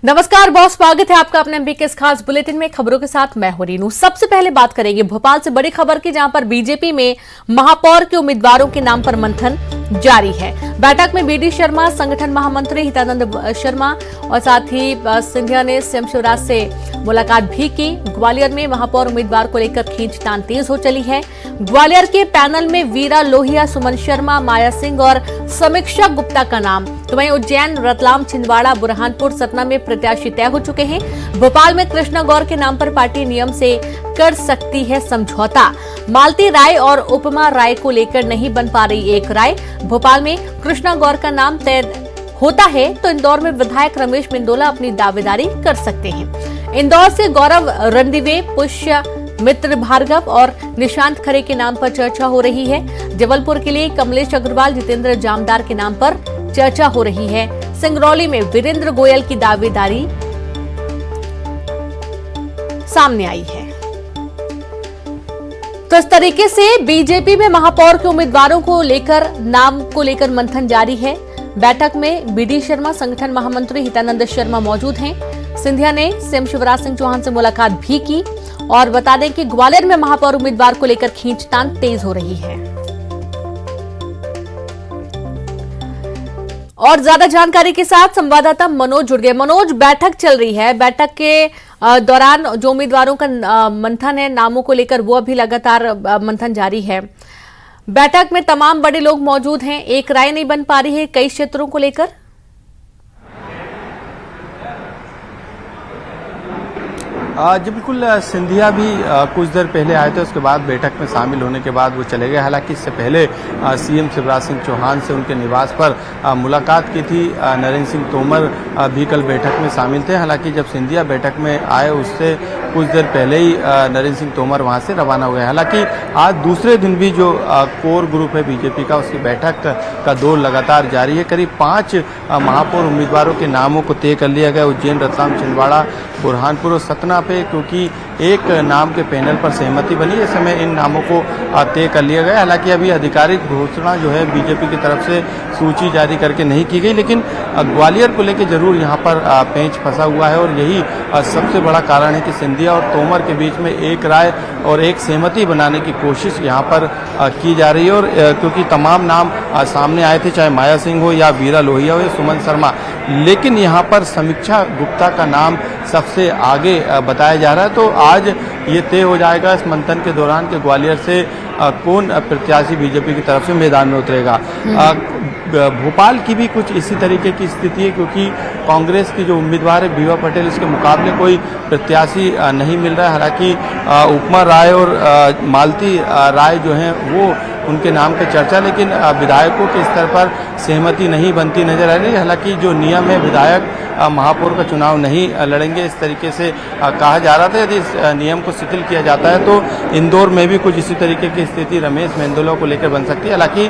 नमस्कार बहुत स्वागत है आपका अपने एमपी के इस खास बुलेटिन में। खबरों के साथ मैं हूं रीनू। सबसे पहले बात करेंगे भोपाल से बड़ी खबर की, जहां पर बीजेपी में महापौर के उम्मीदवारों के नाम पर मंथन जारी है। बैठक में बीडी शर्मा, संगठन महामंत्री हितानंद शर्मा और साथ ही सिंधिया ने सीएम शिवराज से मुलाकात भी की। ग्वालियर में महापौर उम्मीदवार को लेकर खींचतान तेज हो चली है। ग्वालियर के पैनल में वीरा लोहिया, सुमन शर्मा, माया सिंह और समीक्षा गुप्ता का नाम, तो वहीं उज्जैन, रतलाम, छिंदवाड़ा, बुरहानपुर, सतना में प्रत्याशी तय हो चुके हैं। भोपाल में कृष्णा गौर के नाम पर पार्टी नियम से कर सकती है समझौता। मालती राय और उपमा राय को लेकर नहीं बन पा रही एक राय। भोपाल में कृष्णा गौर का नाम तय होता है तो इंदौर में विधायक रमेश मेंदोला अपनी दावेदारी कर सकते हैं। इंदौर से गौरव रणदिवे, पुष्य मित्र भार्गव और निशांत खरे के नाम पर चर्चा हो रही है। जबलपुर के लिए कमलेश अग्रवाल, जितेंद्र जामदार के नाम पर चर्चा हो रही है। सिंगरौली में वीरेंद्र गोयल की दावेदारी सामने आई है। तो इस तरीके से बीजेपी में महापौर के उम्मीदवारों को लेकर नाम को लेकर मंथन जारी है। बैठक में बीडी शर्मा, संगठन महामंत्री हितानंद शर्मा मौजूद हैं। सिंधिया ने सीएम शिवराज सिंह चौहान से मुलाकात भी की और बता दें कि ग्वालियर में महापौर उम्मीदवार को लेकर खींचतान तेज हो रही है। और ज्यादा जानकारी के साथ संवाददाता मनोज जुड़ गए। मनोज, बैठक चल रही है, बैठक के दौरान जो उम्मीदवारों का मंथन है नामों को लेकर, वो अभी लगातार मंथन जारी है। बैठक में तमाम बड़े लोग मौजूद हैं, एक राय नहीं बन पा रही है कई क्षेत्रों को लेकर। जी बिल्कुल, सिंधिया भी कुछ देर पहले आए थे, उसके बाद बैठक में शामिल होने के बाद वो चले गए। हालांकि इससे पहले सीएम शिवराज सिंह चौहान से उनके निवास पर मुलाकात की थी। नरेंद्र सिंह तोमर भी कल बैठक में शामिल थे। हालांकि जब सिंधिया बैठक में आए उससे कुछ देर पहले ही नरेंद्र सिंह तोमर वहां से रवाना हो गए। हालांकि आज दूसरे दिन भी जो कोर ग्रुप है बीजेपी का, उसकी बैठक का दौर लगातार जारी है। करीब 5 महापौर उम्मीदवारों के नामों को तय कर लिया गया। उज्जैन, रतलाम, छिंदवाड़ा, बुरहानपुर और सतना पे, क्योंकि एक नाम के पैनल पर सहमति बनी। इस समय इन नामों को तय कर लिया गया। हालांकि अभी आधिकारिक घोषणा जो है बीजेपी की तरफ से सूची जारी करके नहीं की गई, लेकिन ग्वालियर को लेकर जरूर यहाँ पर पेंच फंसा हुआ है और यही सबसे बड़ा कारण है कि सिंधिया और तोमर के बीच में एक राय और एक सहमति बनाने की कोशिश यहाँ पर की जा रही है। और क्योंकि तमाम नाम सामने आए थे, चाहे माया सिंह हो या वीरा लोहिया हो या सुमन शर्मा, लेकिन यहाँ पर समीक्षा गुप्ता का नाम सबसे आगे बताया जा रहा है। तो आज ये तय हो जाएगा इस मंथन के दौरान कि ग्वालियर से कौन प्रत्याशी बीजेपी की तरफ से मैदान में उतरेगा। भोपाल की भी कुछ इसी तरीके की स्थिति है, क्योंकि कांग्रेस की जो उम्मीदवार है बीवा पटेल, इसके मुकाबले कोई प्रत्याशी नहीं मिल रहा है। हालांकि उपमा राय और मालती राय जो हैं वो उनके नाम पे चर्चा, लेकिन विधायकों के स्तर पर सहमति नहीं बनती नजर आ रही। हालांकि जो नियम है, विधायक महापौर का चुनाव नहीं लड़ेंगे, इस तरीके से कहा जा रहा था। यदि इस नियम को शिथिल किया जाता है तो इंदौर में भी कुछ इसी तरीके की स्थिति रमेश मेंदोला को लेकर बन सकती है। हालांकि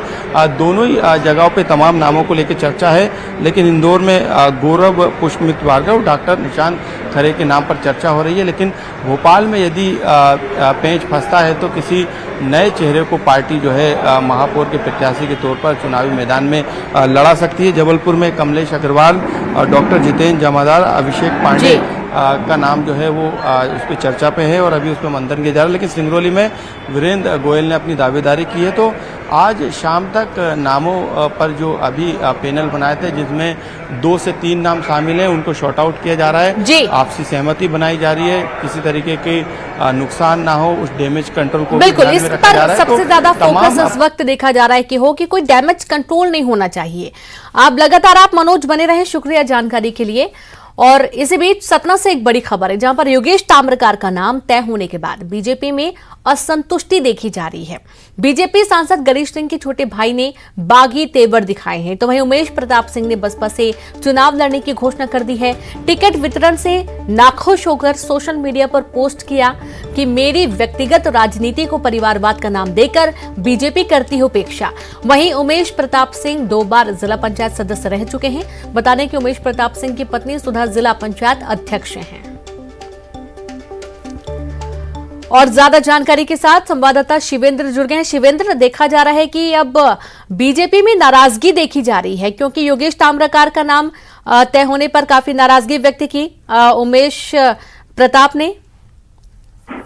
दोनों ही जगहों पे तमाम नामों को लेकर चर्चा है, लेकिन इंदौर में गौरव, पुष्यमित्र भार्गव, डॉक्टर निशांत खरे के नाम पर चर्चा हो रही है। लेकिन भोपाल में यदि पेंच फंसता है तो किसी नए चेहरे को पार्टी जो है महापौर के प्रत्याशी के तौर पर चुनावी मैदान में लड़ा सकती है। जबलपुर में कमलेश अग्रवाल, डॉक्टर जितेंद्र जामदार, अभिषेक पांडे का नाम जो है वो उस पर चर्चा पे है और अभी उस पर मंथन किया जा रहा है। लेकिन सिंगरौली में वीरेंद्र गोयल ने अपनी दावेदारी की है। तो आज शाम तक नामों पर जो अभी पैनल बनाए थे, जिसमें 2 से 3 नाम शामिल हैं, उनको शॉर्ट आउट किया जा रहा है। आपसी सहमति बनाई जा रही है, किसी तरीके के नुकसान ना हो, उस डैमेज कंट्रोल को बिल्कुल इस पर सबसे ज्यादा फोकस इस वक्त देखा जा रहा है कि कोई डैमेज कंट्रोल नहीं होना चाहिए। आप लगातार मनोज बने रहे, शुक्रिया जानकारी के लिए। और इसी बीच सतना से एक बड़ी खबर है, जहां पर योगेश ताम्रकार का नाम तय होने के बाद बीजेपी में असंतुष्टि देखी जा रही है। बीजेपी सांसद गणेश सिंह के छोटे भाई ने बागी तेवर दिखाए हैं, तो वहीं उमेश प्रताप सिंह ने बसपा से चुनाव लड़ने की घोषणा कर दी है। टिकट वितरण से नाखुश होकर सोशल मीडिया पर पोस्ट किया कि मेरी व्यक्तिगत राजनीति को परिवारवाद का नाम देकर बीजेपी करती है उपेक्षा। वहीं उमेश प्रताप सिंह 2 बार जिला पंचायत सदस्य रह चुके हैं। बता दें कि उमेश प्रताप सिंह की पत्नी सुधा जिला पंचायत अध्यक्ष हैं। और ज्यादा जानकारी के साथ संवाददाता शिवेंद्र जुड़ गए हैं। शिवेंद्र, देखा जा रहा है कि अब बीजेपी में नाराजगी देखी जा रही है क्योंकि योगेश ताम्रकार का नाम तय होने पर काफी नाराजगी व्यक्त की उमेश प्रताप ने।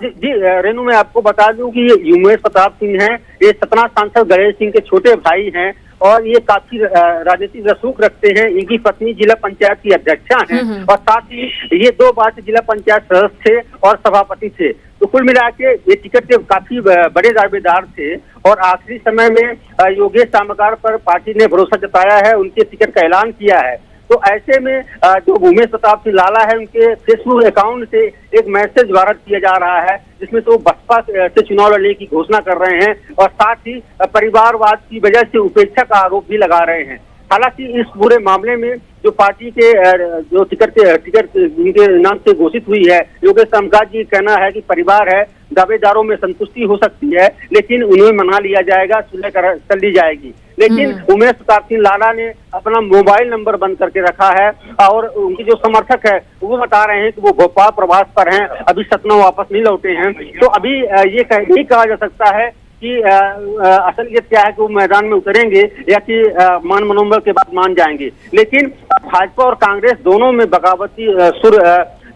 जी रेनू, मैं आपको बता दूं कि ये उमेश प्रताप सिंह हैं, ये सतना सांसद गणेश सिंह के छोटे भाई हैं और ये काफी राजनीतिक रसूख रखते हैं। इनकी पत्नी जिला पंचायत की अध्यक्षा हैं और साथ ही ये 2 बार से जिला पंचायत सदस्य थे और सभापति थे। तो कुल मिला के ये टिकट के काफी बड़े दावेदार थे और आखिरी समय में योगेश ताम्रकार पर पार्टी ने भरोसा जताया है, उनके टिकट का ऐलान किया है। तो ऐसे में जो उमेश प्रताप सिंह लाला है, उनके फेसबुक अकाउंट से एक मैसेज वायरल किया जा रहा है जिसमें तो बसपा से चुनाव लड़ने की घोषणा कर रहे हैं और साथ ही परिवारवाद की वजह से उपेक्षा का आरोप भी लगा रहे हैं। हालांकि इस पूरे मामले में जो पार्टी के जो टिकट इनके नाम से घोषित हुई है, योगेश ताम्रकार जी कहना है कि परिवार है, दावेदारों में संतुष्टि हो सकती है लेकिन उन्हें मना लिया जाएगा, सुलह कर ली जाएगी। लेकिन उमेश प्रताप सिंह लाला ने अपना मोबाइल नंबर बंद करके रखा है और उनके जो समर्थक है वो बता रहे हैं कि वो भोपाल प्रवास पर हैं, अभी सतना वापस नहीं लौटे हैं। तो अभी ये नहीं कहा जा सकता है कि असलियत क्या है कि वो मैदान में उतरेंगे या कि मान मनोबल के बाद मान जाएंगे। लेकिन भाजपा और कांग्रेस दोनों में बगावती सुर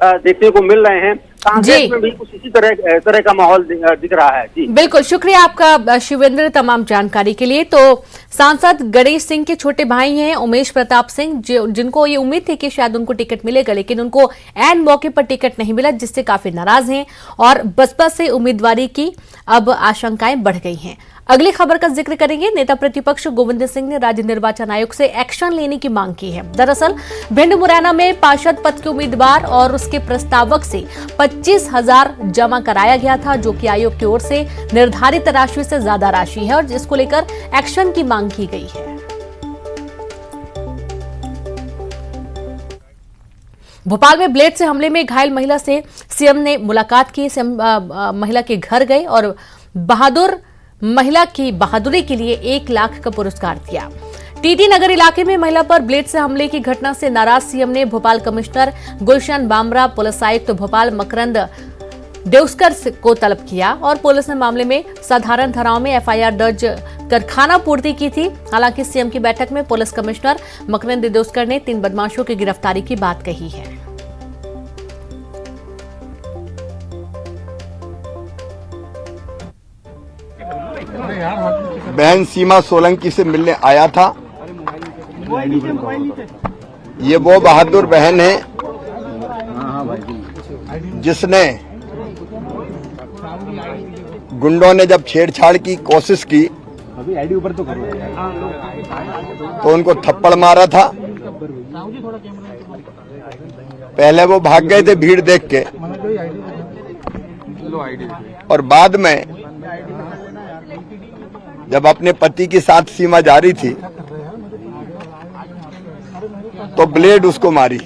देखने को मिल रहे हैं। कांग्रेस में भी कुछ इसी तरह का माहौल दिख रहा है। जी बिल्कुल, शुक्रिया आपका शिवेंद्र तमाम जानकारी के लिए। तो सांसद गणेश सिंह के छोटे भाई हैं उमेश प्रताप सिंह, जिनको ये उम्मीद थी कि शायद उनको टिकट मिलेगा लेकिन उनको ऐन मौके पर टिकट नहीं मिला, जिससे काफी नाराज हैं और बसपा से उम्मीदवारी की अब आशंकाएं बढ़ गई हैं। अगली खबर का जिक्र करेंगे। नेता प्रतिपक्ष गोविंद सिंह ने राज्य निर्वाचन आयोग से एक्शन लेने की मांग की है। दरअसल भिंड मुरैना में पार्षद पद के उम्मीदवार और उसके प्रस्तावक से 25,000 जमा कराया गया था, जो कि आयोग की ओर से निर्धारित राशि से ज्यादा राशि है और जिसको लेकर एक्शन की मांग की गई है। भोपाल में ब्लेड से हमले में घायल महिला से सीएम ने मुलाकात की। सीएम महिला के घर गए और महिला की बहादुरी के लिए 1 लाख का पुरस्कार दिया। टीटी नगर इलाके में महिला पर ब्लेड से हमले की घटना से नाराज सीएम ने भोपाल कमिश्नर गुलशन बामरा, पुलिस आयुक्त भोपाल मकरंद देउस्कर को तलब किया और पुलिस ने मामले में साधारण धाराओं में एफआईआर दर्ज कर खाना पूर्ति की थी। हालांकि सीएम की बैठक में पुलिस कमिश्नर मकरंद देउस्कर ने 3 बदमाशों की गिरफ्तारी की बात कही है। बहन सीमा सोलंकी से मिलने आया था। ये वो बहादुर बहन है जिसने गुंडों ने जब छेड़छाड़ की कोशिश की तो उनको थप्पड़ मारा था। पहले वो भाग गए थे भीड़ देख के और बाद में जब अपने पति के साथ सीमा जा रही थी तो ब्लेड उसको मारी।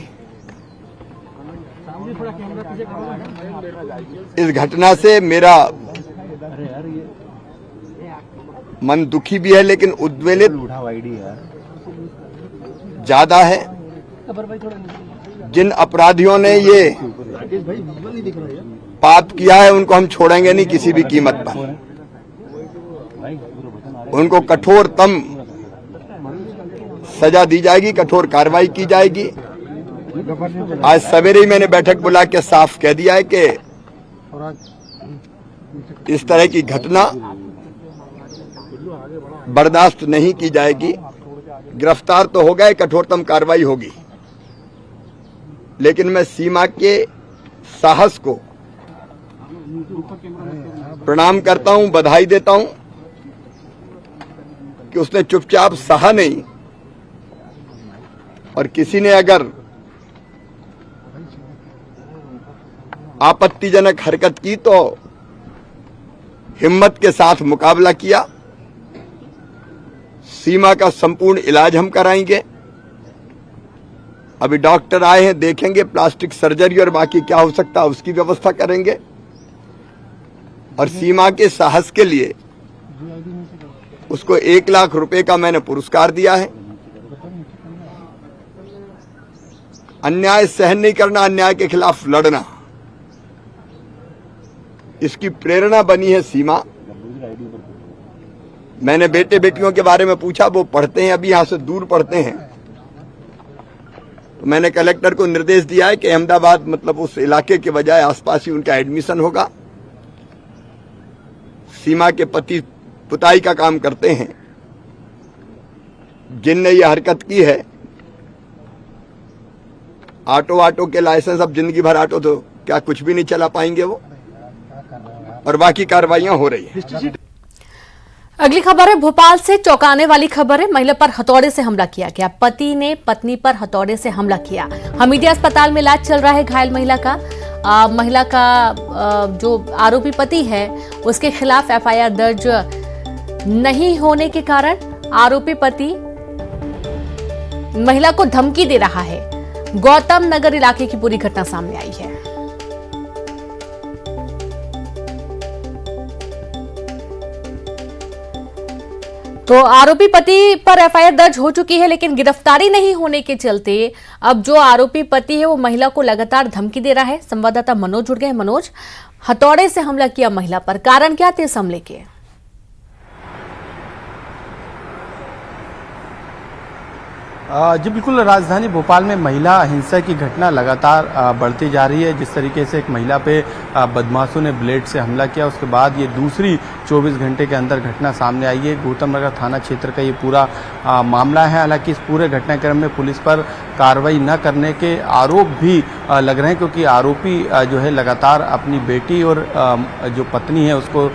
इस घटना से मेरा मन दुखी भी है लेकिन उद्वेलित ज्यादा है। जिन अपराधियों ने ये पाप किया है उनको हम छोड़ेंगे नहीं किसी भी कीमत पर। उनको कठोरतम सजा दी जाएगी, कठोर कार्रवाई की जाएगी। आज सवेरे ही मैंने बैठक बुला के साफ कह दिया है कि इस तरह की घटना बर्दाश्त नहीं की जाएगी। गिरफ्तार तो हो गए, कठोरतम कार्रवाई होगी। लेकिन मैं सीमा के साहस को प्रणाम करता हूं, बधाई देता हूं कि उसने चुपचाप सहा नहीं और किसी ने अगर आपत्तिजनक हरकत की तो हिम्मत के साथ मुकाबला किया। सीमा का संपूर्ण इलाज हम कराएंगे। अभी डॉक्टर आए हैं, देखेंगे प्लास्टिक सर्जरी और बाकी क्या हो सकता है उसकी व्यवस्था करेंगे। और सीमा के साहस के लिए उसको 1 लाख रुपए का मैंने पुरस्कार दिया है। अन्याय सहन नहीं करना, अन्याय के खिलाफ लड़ना, इसकी प्रेरणा बनी है सीमा। मैंने बेटे बेटियों के बारे में पूछा, वो पढ़ते हैं, अभी यहां से दूर पढ़ते हैं। तो मैंने कलेक्टर को निर्देश दिया है कि अहमदाबाद मतलब उस इलाके के बजाय आसपास ही उनका एडमिशन होगा। सीमा के पति पुताई का काम करते हैं। जिनने ये हरकत की है, ऑटो के लाइसेंस, अब जिंदगी भर ऑटो तो क्या कुछ भी नहीं चला पाएंगे वो, और बाकी कार्रवाइयां हो रही है। अगली खबर है भोपाल से। चौंकाने वाली खबर है, महिला पर हथौड़े से हमला किया गया। पति ने पत्नी पर हथौड़े से हमला किया। हमीदिया अस्पताल में इलाज चल रहा है घायल महिला का। महिला का जो आरोपी पति है उसके खिलाफ एफआईआर दर्ज नहीं होने के कारण आरोपी पति महिला को धमकी दे रहा है। गौतम नगर इलाके की पूरी घटना सामने आई है। तो आरोपी पति पर एफआईआर दर्ज हो चुकी है, लेकिन गिरफ्तारी नहीं होने के चलते अब जो आरोपी पति है वो महिला को लगातार धमकी दे रहा है। संवाददाता मनोज जुड़ गए हैं। मनोज, हथौड़े से हमला किया महिला पर, कारण क्या थे इस हमले के? जी बिल्कुल, राजधानी भोपाल में महिला हिंसा की घटना लगातार बढ़ती जा रही है। जिस तरीके से एक महिला पे बदमाशों ने ब्लेड से हमला किया, उसके बाद ये दूसरी 24 घंटे के अंदर घटना सामने आई है। गौतम नगर थाना क्षेत्र का ये पूरा मामला है। हालांकि इस पूरे घटनाक्रम में पुलिस पर कार्रवाई न करने के आरोप भी लग रहे हैं, क्योंकि आरोपी जो है लगातार अपनी बेटी और जो पत्नी है उसको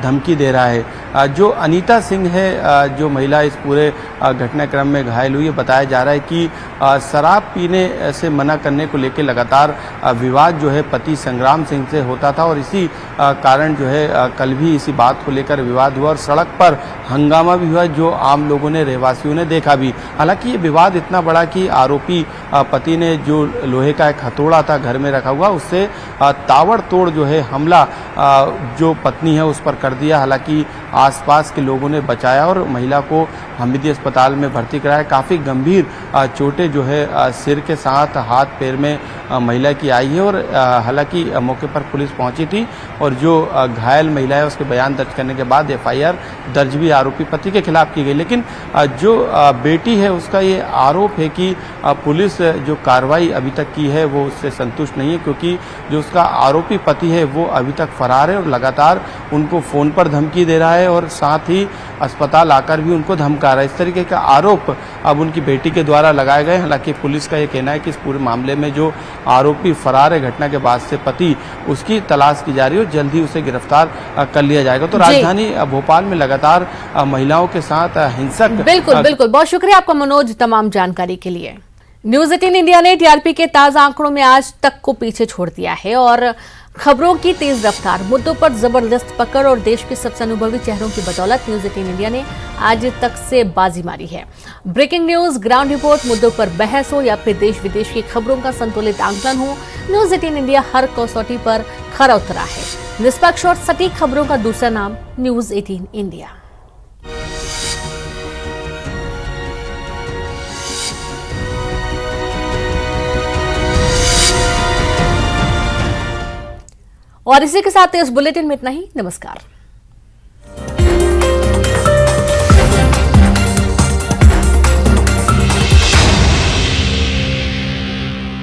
धमकी दे रहा है। जो अनीता सिंह है, जो महिला इस पूरे घटनाक्रम में घायल हुई है, बताया जा रहा है कि शराब पीने से मना करने को लेकर लगातार विवाद जो है पति संग्राम सिंह से होता था, और इसी कारण जो है कल भी इसी बात को लेकर विवाद हुआ और सड़क पर हंगामा भी हुआ, जो आम लोगों ने, रहवासियों ने देखा भी। हालांकि ये विवाद इतना बड़ा कि आरोपी पति ने जो लोहे का एक हथौड़ा था घर में रखा हुआ, उससे ताबड़तोड़ जो है हमला जो पत्नी है उस पर कर दिया। हालांकि आसपास के लोगों ने बचाया और महिला को हमीदिया अस्पताल में भर्ती कराया। काफ़ी गंभीर चोटें जो है सिर के साथ हाथ पैर में महिला की आई है, और हालांकि मौके पर पुलिस पहुंची थी और जो घायल महिला है उसके बयान दर्ज करने के बाद एफआईआर दर्ज भी आरोपी पति के खिलाफ की गई। लेकिन जो बेटी है उसका ये आरोप है कि पुलिस जो कार्रवाई अभी तक की है वो उससे संतुष्ट नहीं है, क्योंकि जो उसका आरोपी पति है वो अभी तक फरार है और लगातार उनको फ़ोन पर धमकी दे रहा है और साथ ही अस्पताल आकर भी उनको धमका रहा है। इस तरीके का आरोप अब उनकी बेटी के द्वारा लगाए गए। हालांकि पुलिस का ये कहना है कि इस पूरे मामले में जो आरोपी फरार है घटना के बाद से पति, उसकी तलाश की जा रही है और जल्द ही उसे गिरफ्तार कर लिया जाएगा। तो राजधानी भोपाल में लगातार महिलाओं के साथ हिंसक। बिल्कुल बिल्कुल, बहुत शुक्रिया आपका मनोज तमाम जानकारी के लिए। न्यूज 18 इंडिया ने टीआरपी के ताजा आंकड़ों में आज तक को पीछे छोड़ दिया है और खबरों की तेज रफ्तार, मुद्दों पर जबरदस्त पकड़ और देश के सबसे अनुभवी चेहरों की बदौलत न्यूज 18 इंडिया ने आज तक से बाजी मारी है। ब्रेकिंग न्यूज, ग्राउंड रिपोर्ट, मुद्दों पर बहस हो या फिर देश विदेश की खबरों का संतुलित आंकलन हो, न्यूज 18 इंडिया हर कसौटी पर खरा उतरा है। निष्पक्ष और सटीक खबरों का दूसरा नाम न्यूज 18 इंडिया। और इसी के साथ इस बुलेटिन में इतना ही। नमस्कार।